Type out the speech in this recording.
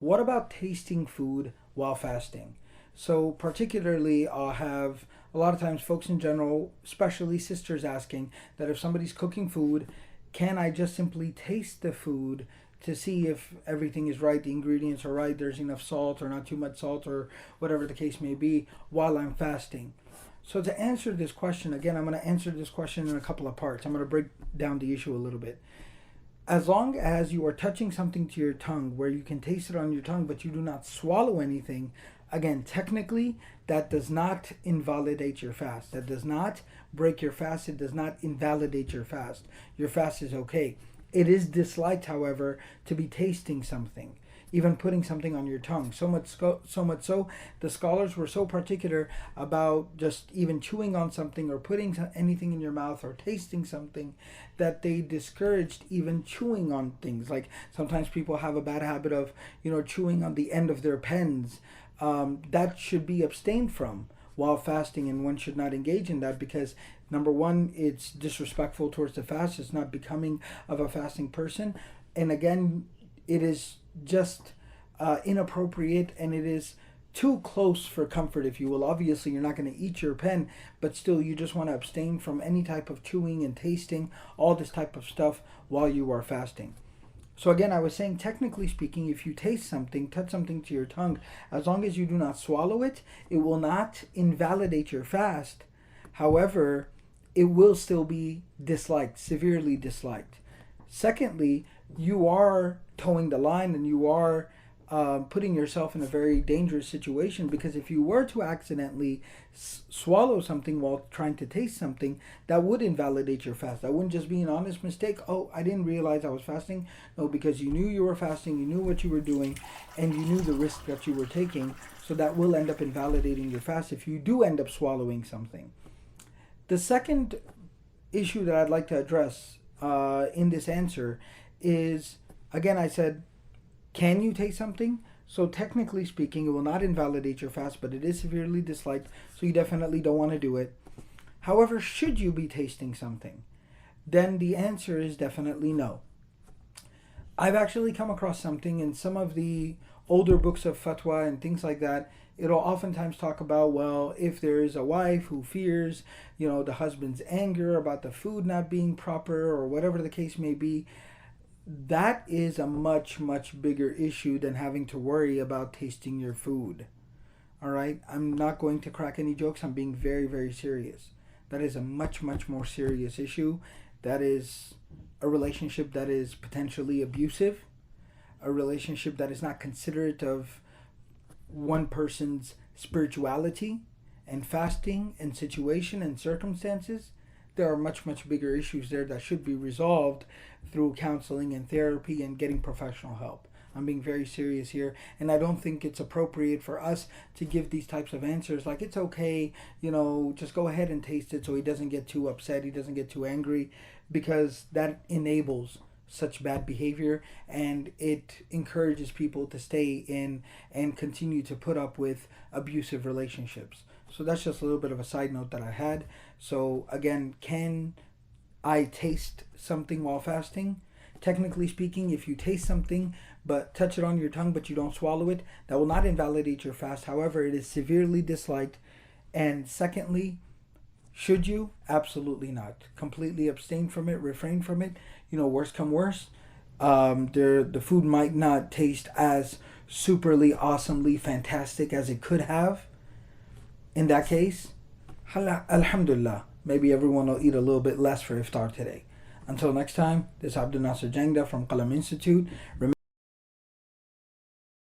What about tasting food while fasting? So, particularly, I'll have a lot of times folks in general, especially sisters, asking that if somebody's cooking food, can I just simply taste the food to see if everything is right, the ingredients are right, there's enough salt or not too much salt, or whatever the case may be, while I'm fasting? So, to answer this question, again, I'm going to answer this question in a couple of parts. I'm going to break down the issue a little bit. As long as you are touching something to your tongue where you can taste it on your tongue but you do not swallow anything, again, technically, that does not invalidate your fast. That does not break your fast. It does not invalidate your fast. Your fast is okay. It is disliked, however, to be tasting something, even putting something on your tongue. So much so, the scholars were so particular about just even chewing on something or putting anything in your mouth or tasting something, that they discouraged even chewing on things. Like sometimes people have a bad habit of, chewing on the end of their pens. That should be abstained from while fasting, and one should not engage in that because, number one, it's disrespectful towards the fast. It's not becoming of a fasting person. And again, it is just inappropriate, and it is too close for comfort, if you will. Obviously, you're not going to eat your pen, but still, you just want to abstain from any type of chewing and tasting, all this type of stuff while you are fasting. So again, I was saying, technically speaking, if you taste something, touch something to your tongue, as long as you do not swallow it, it will not invalidate your fast. However, it will still be disliked, severely disliked. Secondly, you are towing the line, and you are putting yourself in a very dangerous situation, because if you were to accidentally swallow something while trying to taste something, that would invalidate your fast. That wouldn't just be an honest mistake. Oh, I didn't realize I was fasting. No, because you knew you were fasting, you knew what you were doing, and you knew the risk that you were taking. So that will end up invalidating your fast if you do end up swallowing something. The second issue that I'd like to address in this answer is, again, I said, can you taste something? So technically speaking, it will not invalidate your fast, but it is severely disliked, so you definitely don't want to do it. However, should you be tasting something? Then the answer is definitely no. I've actually come across something in some of the older books of fatwa and things like that. It'll oftentimes talk about, well, if there is a wife who fears, the husband's anger about the food not being proper or whatever the case may be, that is a much, much bigger issue than having to worry about tasting your food. All right? I'm not going to crack any jokes. I'm being very, very serious. That is a much, much more serious issue. That is a relationship that is potentially abusive, a relationship that is not considerate of one person's spirituality and fasting and situation and circumstances. There are much, much bigger issues there that should be resolved through counseling and therapy and getting professional help. I'm being very serious here, and I don't think it's appropriate for us to give these types of answers like, it's okay, just go ahead and taste it so he doesn't get too upset, he doesn't get too angry, because that enables such bad behavior, and it encourages people to stay in and continue to put up with abusive relationships. So that's just a little bit of a side note that I had. So again, can I taste something while fasting? Technically speaking, if you taste something but touch it on your tongue but you don't swallow it, that will not invalidate your fast. However, it is severely disliked. And secondly, should you? Absolutely not. Completely abstain from it, refrain from it. Worst come worst, the food might not taste as superly, awesomely fantastic as it could have. In that case, alhamdulillah, maybe everyone will eat a little bit less for iftar today. Until next time, this is ABDUL NASIR JANGDA from Qalam Institute.